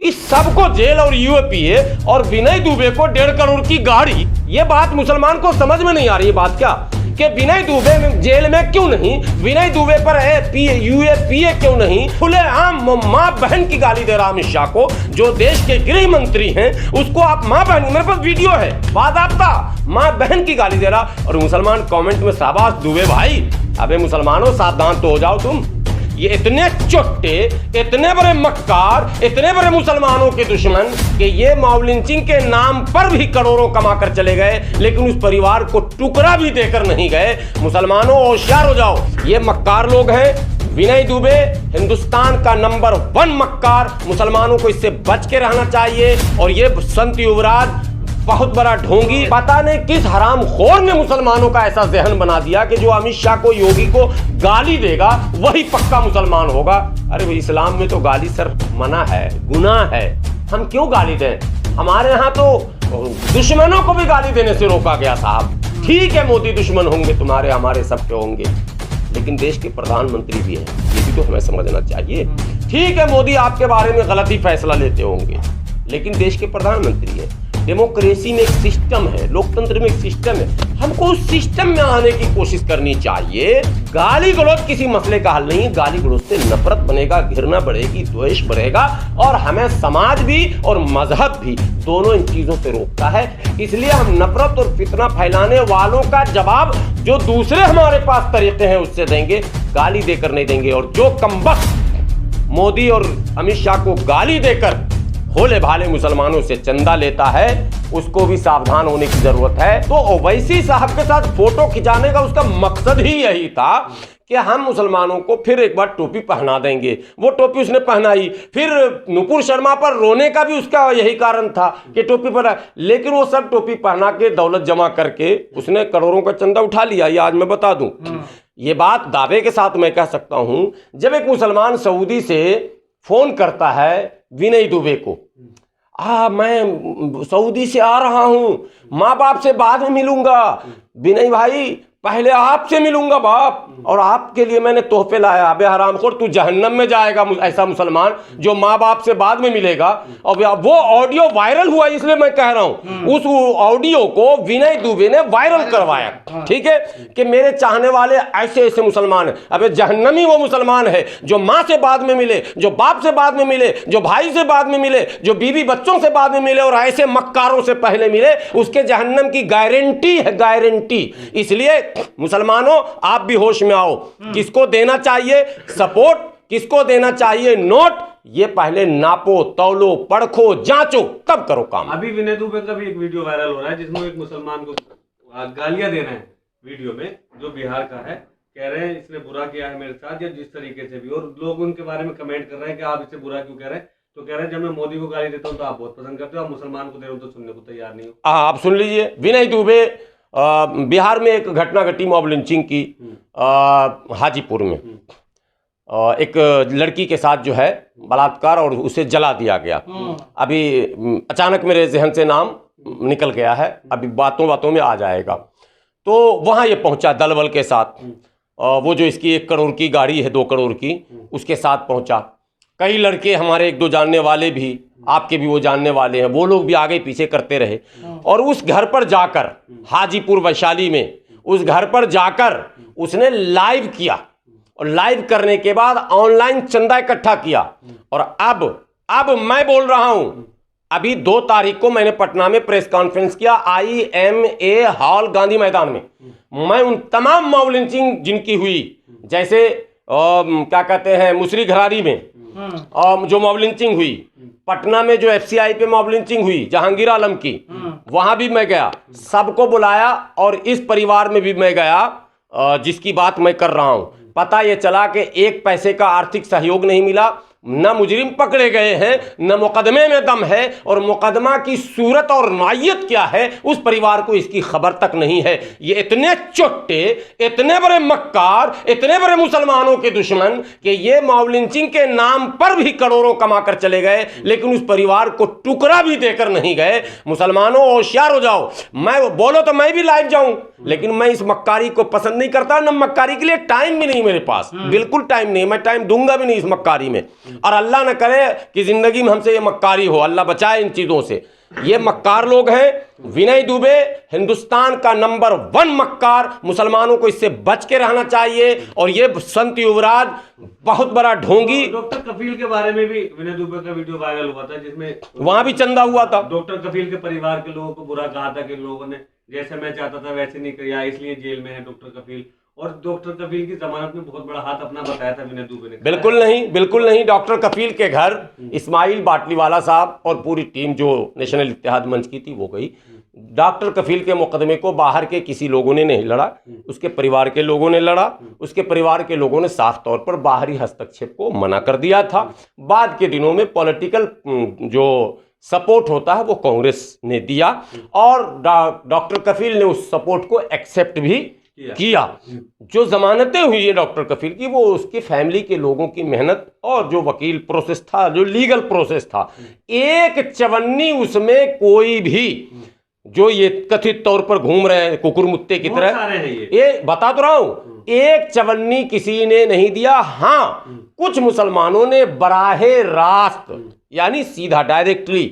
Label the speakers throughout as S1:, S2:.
S1: इस सबको जेल और यूएपीए और विनय दुबे को 1.5 करोड़ की गाड़ी। ये बात मुसलमान को समझ में नहीं आ रही है। बात क्या कि विनय दुबे जेल में क्यों नहीं, विनय दुबे पर यूएपीए क्यों नहीं, खुलेआम माँ बहन की गाली दे रहा अमित शाह को, जो देश के गृह मंत्री हैं उसको आप माँ बहन, मेरे पास वीडियो है, बाकायदा माँ बहन की गाली दे रहा। और मुसलमान कमेंट में शाबाश दुबे भाई, अबे मुसलमानों सावधान तो हो जाओ तुम। ये इतने चोट्टे, इतने बड़े मक्कार, इतने बड़े मुसलमानों के दुश्मन कि ये मॉब लिंचिंग के नाम पर भी करोड़ों कमाकर चले गए, लेकिन उस परिवार को टुकड़ा भी देकर नहीं गए। मुसलमानों होशियार हो जाओ, ये मक्कार लोग हैं। विनय दुबे हिंदुस्तान का नंबर 1 मक्कार, मुसलमानों को इससे बच के रहना चाहिए। और ये संत युवराज बहुत बड़ा ढोंगी, पता नहीं किस हरामखोर ने मुसलमानों का ऐसा जहन बना दिया कि जो अमित शाह को, योगी को गाली देगा वही पक्का मुसलमान होगा। अरे भाई, इस्लाम में तो गाली सर मना है, गुनाह है, हम क्यों गाली दें? हमारे यहाँ तो दुश्मनों को भी गाली देने से रोका गया साहब। ठीक है, मोदी दुश्मन होंगे तुम्हारे, हमारे सबके होंगे, लेकिन देश के प्रधानमंत्री भी हैं, ये भी तो हमें समझना चाहिए। ठीक है, मोदी आपके बारे में गलत ही फैसला लेते होंगे, लेकिन देश के प्रधानमंत्री हैं। डेमोक्रेसी में एक सिस्टम है, लोकतंत्र में एक सिस्टम है, हमको उस सिस्टम में आने की कोशिश करनी चाहिए। गाली गलौज किसी मसले का हल नहीं है। गाली गलौज से नफरत बनेगा, घृणा बढ़ेगी, द्वेष बढ़ेगा, और हमें समाज भी और मजहब भी दोनों इन चीजों से रोकता है। इसलिए हम नफरत और फितना फैलाने वालों का जवाब जो दूसरे हमारे पास तरीके हैं उससे देंगे, गाली देकर नहीं देंगे। और जो कमबख्त मोदी और अमित शाह को गाली देकर भोले भाले मुसलमानों से चंदा लेता है, उसको भी सावधान होने की जरूरत है। तो ओवैसी साहब के साथ फोटो खिंचाने का उसका मकसद ही यही था कि हम मुसलमानों को फिर एक बार टोपी पहना देंगे। वो टोपी उसने पहनाई, फिर नुपुर शर्मा पर रोने का भी उसका यही कारण था कि टोपी पहना, लेकिन वो सब टोपी पहना के दौलत जमा करके उसने करोड़ों का चंदा उठा लिया। ये आज मैं बता दूं, ये बात दावे के साथ मैं कह सकता हूं। जब एक मुसलमान सऊदी से फोन करता है विनय दुबे को, मैं सऊदी से आ रहा हूं, माँ बाप से बाद में मिलूंगा, विनय भाई पहले आपसे मिलूंगा बाप, और आपके लिए मैंने तोहफे लाया। अबे हरामखोर, तू जहन्नम में जाएगा ऐसा मुसलमान जो माँ बाप से बाद में मिलेगा। और वो ऑडियो वायरल हुआ, इसलिए मैं कह रहा हूं, उस ऑडियो को विनय दुबे ने वायरल करवाया, ठीक है, कि मेरे चाहने वाले ऐसे ऐसे मुसलमान हैं। अबे जहन्नमी वो मुसलमान है जो माँ से बाद में मिले, जो बाप से बाद में मिले, जो भाई से बाद में मिले, जो बीवी बच्चों से बाद में मिले और ऐसे मक्कारों से पहले मिले, उसके जहन्नम की गारंटी है, गारंटी। इसलिए मुसलमानों आप भी होश में आओ, किसको देना चाहिए सपोर्ट, किसको देना चाहिए नोट, ये पहले नापो, तौलो, परखो, जांचो, तब करो काम।
S2: अभी विनय दुबे का भी एक वीडियो वायरल हो रहा है जिसमें एक मुसलमान को गालियां दे रहे हैं वीडियो में, जो बिहार का है, कह रहे हैं इसने बुरा किया है मेरे साथ या जिस तरीके से भी, और लोग उनके बारे में कमेंट कर रहे हैं कि आप इसे बुरा क्यों कह रहे हैं। तो कह रहे हैं जब मैं मोदी को गाली देता हूं तो आप बहुत पसंद करते हो, आप मुसलमान को दे रहे हो तो सुनने को तैयार नहीं हो।
S1: आप सुन लीजिए, विनय दुबे बिहार में एक घटना घटी मॉब लिंचिंग की, हाजीपुर में एक लड़की के साथ जो है बलात्कार और उसे जला दिया गया। अभी अचानक मेरे जहन से नाम निकल गया है, अभी बातों बातों में आ जाएगा। तो वहाँ ये पहुँचा दलबल के साथ, वो जो इसकी 1 करोड़ की गाड़ी है, 2 करोड़ की, उसके साथ पहुँचा। कई लड़के हमारे 1-2 जानने वाले भी, आपके भी वो जानने वाले हैं, वो लोग भी आगे पीछे करते रहे। और उस घर पर जाकर, हाजीपुर वैशाली में उस घर पर जाकर उसने लाइव किया, और लाइव करने के बाद ऑनलाइन चंदा इकट्ठा किया। और अब मैं बोल रहा हूं, अभी 2 तारीख को मैंने पटना में प्रेस कॉन्फ्रेंस किया, IMA हॉल गांधी मैदान में। मैं उन तमाम मॉब लिंचिंग जिनकी हुई, जैसे क्या कहते हैं मुसरी घरारी में जो मॉब लिंचिंग हुई, पटना में जो FCI पे मॉब लिंचिंग हुई जहांगीर आलम की, वहां भी मैं गया, सबको बुलाया। और इस परिवार में भी मैं गया जिसकी बात मैं कर रहा हूं। पता ये चला कि 1 पैसे का आर्थिक सहयोग नहीं मिला, न मुजरिम पकड़े गए हैं, न मुकदमे में दम है, और मुकदमा की सूरत और नौइयत क्या है उस परिवार को इसकी खबर तक नहीं है। ये इतने चोट्टे, इतने बड़े मक्कार, इतने बड़े मुसलमानों के दुश्मन कि ये मॉब लिंचिंग के नाम पर भी करोड़ों कमाकर चले गए, लेकिन उस परिवार को टुकड़ा भी देकर नहीं गए। मुसलमानों होशियार हो जाओ, मैं बोलो तो मैं भी लाइव जाऊं, लेकिन मैं इस मक्कारी को पसंद नहीं करता, न मक्कारी के लिए टाइम भी नहीं मेरे पास, बिल्कुल टाइम नहीं, मैं टाइम दूंगा भी नहीं इस मक्कारी में। और अल्लाह न करे कि जिंदगी में हमसे ये मक्कारी हो, अल्लाह बचाए इन चीजों से। ये मक्कार लोग हैं। विनय दुबे हिंदुस्तान का नंबर 1 मक्कार, मुसलमानों को इससे बच के रहना चाहिए। और ये संत युवराज बहुत बड़ा ढोंगी।
S2: डॉक्टर कफील के बारे में भी विनय दुबे का वीडियो वायरल हुआ था, जिसमें
S1: वहां भी चंदा हुआ था।
S2: डॉक्टर कफील के परिवार के लोगों को बुरा कहा था कि लोगों ने जैसे मैं चाहता था वैसे नहीं किया, इसलिए जेल में है डॉक्टर कफील। और डॉक्टर कफील की जमानत में बहुत बड़ा हाथ अपना बताया था विनय दुबे ने।
S1: बिल्कुल नहीं, बिल्कुल नहीं। डॉक्टर कफील के घर इस्माइल बाटलीवाला साहब और पूरी टीम जो नेशनल इत्तेहाद मंच की थी वो गई। डॉक्टर कफील के मुकदमे को बाहर के किसी लोगों ने नहीं लड़ा, उसके परिवार के लोगों ने लड़ा। उसके परिवार के लोगों ने साफ तौर पर बाहरी हस्तक्षेप को मना कर दिया था। बाद के दिनों में पॉलिटिकल जो सपोर्ट होता है वो कांग्रेस ने दिया और डॉक्टर कफील ने उस सपोर्ट को एक्सेप्ट भी किया। जो जमानतें हुई है डॉक्टर कफील की, वो उसके फैमिली के लोगों की मेहनत और जो वकील प्रोसेस था, जो लीगल प्रोसेस था, एक चवन्नी उसमें कोई भी जो ये कथित तौर पर घूम रहे हैं कुकुर मुत्ते की तरह, ये बता तो रहा हूं, एक चवन्नी किसी ने नहीं दिया। हाँ, कुछ मुसलमानों ने बराहे रास्त यानी सीधा डायरेक्टली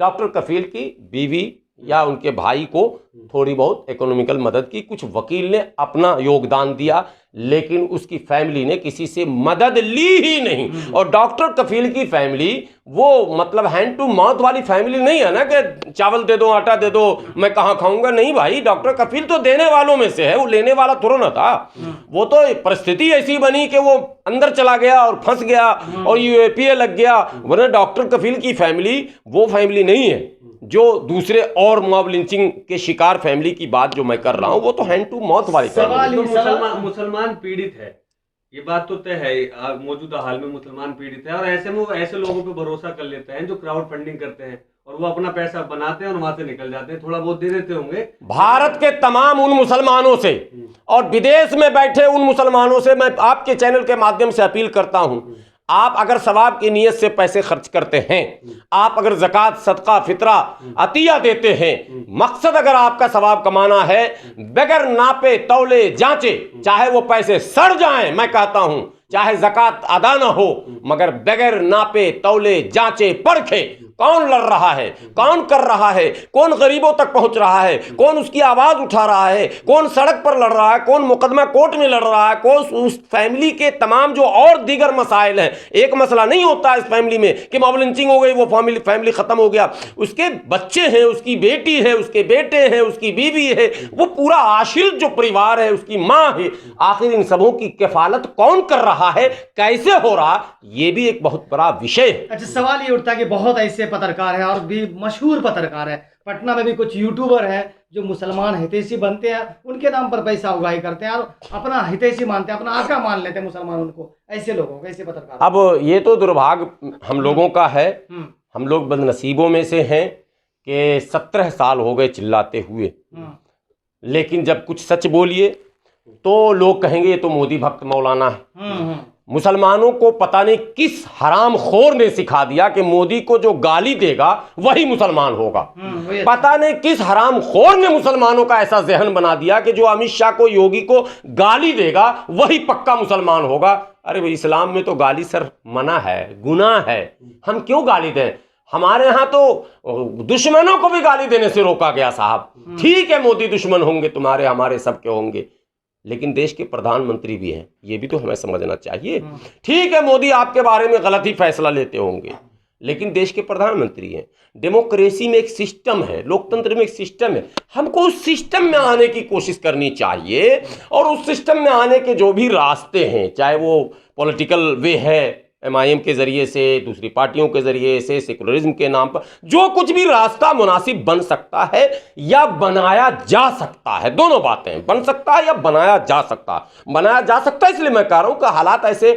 S1: डॉक्टर कफील की बीवी या उनके भाई को थोड़ी बहुत इकोनॉमिकल मदद की। कुछ वकील ने अपना योगदान दिया, लेकिन उसकी फैमिली ने किसी से मदद ली ही नहीं। और डॉक्टर कफील की फैमिली वो मतलब हैंड टू माउथ वाली फैमिली नहीं है ना कि चावल दे दो, आटा दे दो, मैं कहाँ खाऊंगा। नहीं भाई, डॉक्टर कफील तो देने वालों में से है, वो लेने वाला थोड़ा ना था। वो तो परिस्थिति ऐसी बनी कि वो अंदर चला गया और फंस गया और यूएपीए लग गया। वरना डॉक्टर कफील की फैमिली वो फैमिली नहीं है जो दूसरे और मॉब लिंचिंग के शिकार फैमिली की बात जो मैं कर रहा हूं, वो तो हैंड टू माउथ वाली फैमिली।
S2: तो मुसलमान पीड़ित है, ये बात तो तय है। मौजूदा हाल में मुसलमान पीड़ित है और ऐसे में वो ऐसे लोगों पे भरोसा कर लेते हैं जो क्राउड फंडिंग करते हैं और वो अपना पैसा बनाते हैं और वहां से निकल जाते हैं। थोड़ा बहुत दे देते होंगे।
S1: भारत के तमाम उन मुसलमानों से और विदेश में बैठे उन मुसलमानों से मैं आपके चैनल के माध्यम से अपील करता हूं, आप अगर सवाब की नीयत से पैसे खर्च करते हैं, आप अगर ज़कात, सदका, फितरा, अतिया देते हैं, मकसद अगर आपका सवाब कमाना है, बगैर नापे तौले जांचे, चाहे वो पैसे सड़ जाएं, मैं कहता हूं चाहे ज़कात अदा ना हो, मगर बगैर नापे तौले जांचे परखे कौन लड़ रहा है, कौन कर रहा है, कौन गरीबों तक पहुंच रहा है, कौन उसकी आवाज उठा रहा है, कौन सड़क पर लड़ रहा है, कौन मुकदमा कोर्ट में लड़ रहा है, कौन उस फैमिली के तमाम जो और दीगर मसाइल हैं। एक मसला नहीं होता इस फैमिली में कि मॉब लिंचिंग हो गई, वो फैमिली खत्म हो गया। उसके बच्चे हैं, उसकी बेटी है, उसके बेटे हैं, उसकी बीवी है, वो पूरा आश्रित जो परिवार है, उसकी माँ है। आखिर इन सबों की किफालत कौन कर रहा है, कैसे हो रहा, ये भी एक बहुत बड़ा विषय है।
S3: अच्छा, सवाल ये उठता है कि बहुत ऐसे पत्रकार हैं और भी मशहूर पत्रकार है, पटना में भी कुछ यूट्यूबर हैं जो मुसलमान हितैषी बनते हैं, उनके नाम पर पैसा उगाही करते हैं और अपना हितैषी मानते हैं, अपना आका मान लेते हैं मुसलमान उनको। ऐसे लोगों को, ऐसे पत्रकार।
S1: अब ये तो दुर्भाग्य हम लोगों का है, हम लोग बदनसीबों में से हैं कि 17 साल हो गए चिल्लाते हुए, लेकिन जब कुछ सच बोलिए तो लोग कहेंगे ये तो मोदी भक्त मौलाना है। मुसलमानों को पता नहीं किस हरामखोर ने सिखा दिया कि मोदी को जो गाली देगा वही मुसलमान होगा। पता नहीं किस हरामखोर ने मुसलमानों का ऐसा जहन बना दिया कि जो अमित शाह को, योगी को गाली देगा वही पक्का मुसलमान होगा। अरे भाई, इस्लाम में तो गाली सर मना है, गुनाह है, हम क्यों गाली दें? हमारे यहाँ तो दुश्मनों को भी गाली देने से रोका गया साहब। ठीक है, मोदी दुश्मन होंगे तुम्हारे, हमारे सबके होंगे, लेकिन देश के प्रधानमंत्री भी हैं, ये भी तो हमें समझना चाहिए। ठीक है, मोदी आपके बारे में गलत ही फैसला लेते होंगे, लेकिन देश के प्रधानमंत्री हैं। डेमोक्रेसी में एक सिस्टम है, लोकतंत्र में एक सिस्टम है, हमको उस सिस्टम में आने की कोशिश करनी चाहिए। और उस सिस्टम में आने के जो भी रास्ते हैं, चाहे वो पॉलिटिकल वे है, MIM के ज़रिए से, दूसरी पार्टियों के ज़रिए से, सेकुलरिज्म के नाम पर जो कुछ भी रास्ता मुनासिब बन सकता है या बनाया जा सकता है, दोनों बातें, बन सकता है या बनाया जा सकता है। बनाया जा सकता है इसलिए मैं कह रहा हूँ कि हालात ऐसे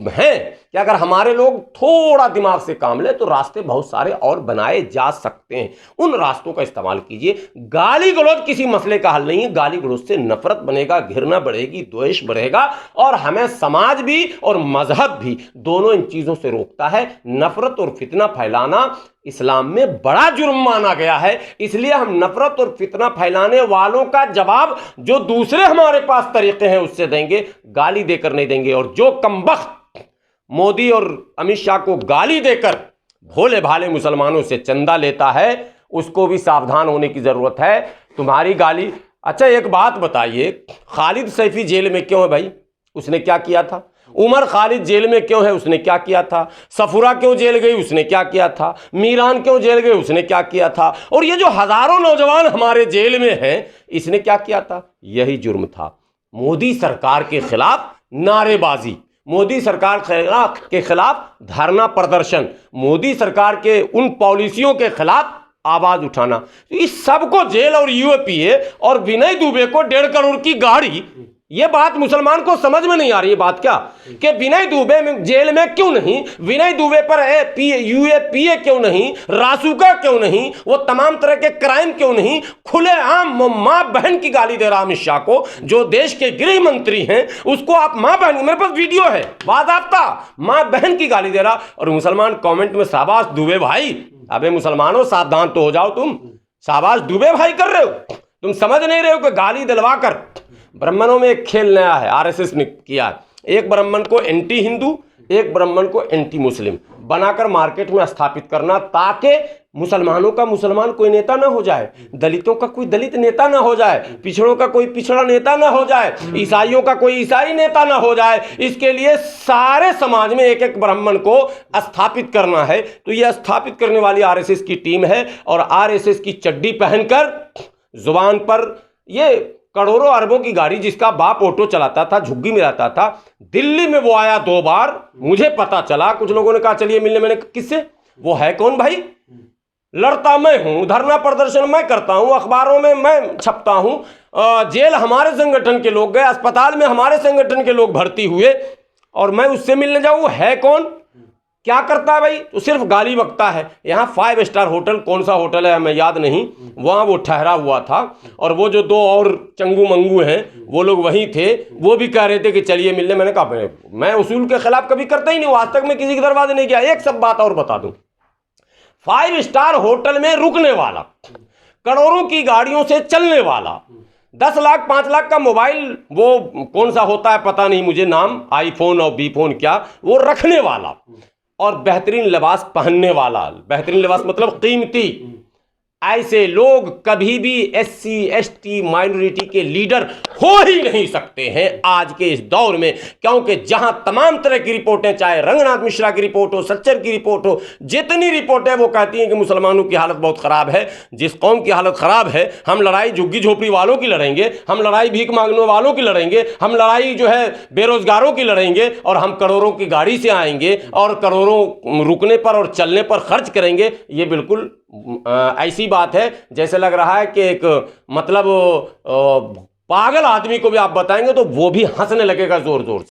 S1: हैं कि अगर हमारे लोग थोड़ा दिमाग से काम लें तो रास्ते बहुत सारे और बनाए जा सकते हैं। उन रास्तों का इस्तेमाल कीजिए। गाली गलौज किसी मसले का हल नहीं है। गाली गलौज से नफरत बनेगा, घृणा बढ़ेगी, द्वेष बढ़ेगा, और हमें समाज भी और मजहब भी दोनों इन चीजों से रोकता है। नफरत और फितना फैलाना इस्लाम में बड़ा जुर्म माना गया है, इसलिए हम नफरत और फितना फैलाने वालों का जवाब जो दूसरे हमारे पास तरीके हैं उससे देंगे, गाली देकर नहीं देंगे। और जो कमबख्त मोदी और अमित शाह को गाली देकर भोले भाले मुसलमानों से चंदा लेता है, उसको भी सावधान होने की जरूरत है। तुम्हारी गाली। अच्छा एक बात बताइए, खालिद सैफी जेल में क्यों है भाई? उसने क्या किया था? उमर खालिद जेल में क्यों है? उसने क्या किया था? सफुरा क्यों जेल गई? उसने क्या किया था? मीरान क्यों जेल गई? उसने क्या किया था? और ये जो हजारों नौजवान हमारे जेल में हैं, इसने क्या किया था? यही जुर्म था। मोदी सरकार के खिलाफ नारेबाजी, मोदी सरकार के खिलाफ धरना प्रदर्शन, मोदी सरकार के उन पॉलिसियों के खिलाफ आवाज उठाना, इस सबको जेल और यूएपीए और विनय दुबे को 1.5 करोड़ की गाड़ी, ये बात मुसलमान को समझ में नहीं आ रही है। बात क्या कि विनय दुबे जेल में क्यों नहीं, विनय दुबे पर यूएपीए क्यों नहीं, रासुका क्यों नहीं, वो तमाम तरह के क्राइम क्यों नहीं, खुलेआम मां बहन की गाली दे रहा अमित शाह को, जो देश के गृह मंत्री हैं उसको आप मां बहन, मेरे पास वीडियो है बाज़ाब्ता, मां बहन की गाली दे रहा। और मुसलमान कमेंट में शाबाश दुबे भाई। अबे मुसलमानों सावधान तो हो जाओ, तुम शाबाश दुबे भाई कर रहे हो, तुम समझ नहीं रहे हो कि गाली दिलवा कर। ब्राह्मणों में एक खेल नया है, आरएसएस ने किया है, एक ब्राह्मण को एंटी हिंदू, एक ब्राह्मण को एंटी मुस्लिम बनाकर मार्केट में स्थापित करना, ताकि मुसलमानों का मुसलमान कोई नेता ना हो जाए, दलितों का कोई दलित नेता ना हो जाए, पिछड़ों का कोई पिछड़ा नेता ना हो जाए, ईसाइयों का कोई ईसाई नेता ना हो जाए। इसके लिए सारे समाज में एक एक ब्राह्मण को स्थापित करना है। तो यह स्थापित करने वाली आरएसएस की टीम है, और आरएसएस की चड्डी पहनकर जुबान पर ये करोड़ों अरबों की गाड़ी, जिसका बाप ऑटो चलाता था, झुग्गी में रहता था, दिल्ली में वो आया 2 बार, मुझे पता चला, कुछ लोगों ने कहा चलिए मिलने, मैंने किससे, वो है कौन भाई? लड़ता मैं हूं, धरना प्रदर्शन मैं करता हूं, अखबारों में मैं छपता हूं, जेल हमारे संगठन के लोग गए, अस्पताल में हमारे संगठन के लोग भर्ती हुए, और मैं उससे मिलने जाऊं? है कौन? क्या करता है भाई? तो सिर्फ गाली बकता है। यहाँ 5 स्टार होटल, कौन सा होटल है हमें याद नहीं, वहाँ वो ठहरा हुआ था, और वो जो 2 और चंगू मंगू हैं वो लोग वहीं थे, वो भी कह रहे थे कि चलिए मिलने। मैंने कहा मैं उसूल के खिलाफ कभी करता ही नहीं हूँ, आज तक मैं किसी के दरवाजे नहीं गया। एक सब बात और बता दूं, 5 स्टार होटल में रुकने वाला, करोड़ों की गाड़ियों से चलने वाला, 10 लाख 5 लाख का मोबाइल, वो कौन सा होता है पता नहीं मुझे नाम, आईफोन और बीफोन क्या, वो रखने वाला, और बेहतरीन लिबास पहनने वाला, बेहतरीन लिबास मतलब कीमती, ऐसे लोग कभी भी एससी एसटी माइनॉरिटी के लीडर हो ही नहीं सकते हैं आज के इस दौर में, क्योंकि जहां तमाम तरह की रिपोर्टें, चाहे रंगनाथ मिश्रा की रिपोर्ट हो, सच्चर की रिपोर्ट हो, जितनी रिपोर्टें वो कहती हैं कि मुसलमानों की हालत बहुत ख़राब है। जिस कौम की हालत ख़राब है, हम लड़ाई झुग्गी झोपड़ी वालों की लड़ेंगे, हम लड़ाई भीख मांगने वालों की लड़ेंगे, हम लड़ाई जो है बेरोजगारों की लड़ेंगे, और हम करोड़ों की गाड़ी से आएंगे और करोड़ों रुकने पर और चलने पर खर्च करेंगे। ये बिल्कुल ऐसी बात है जैसे लग रहा है कि एक मतलब पागल आदमी को भी आप बताएंगे तो वो भी हंसने लगेगा जोर जोर से।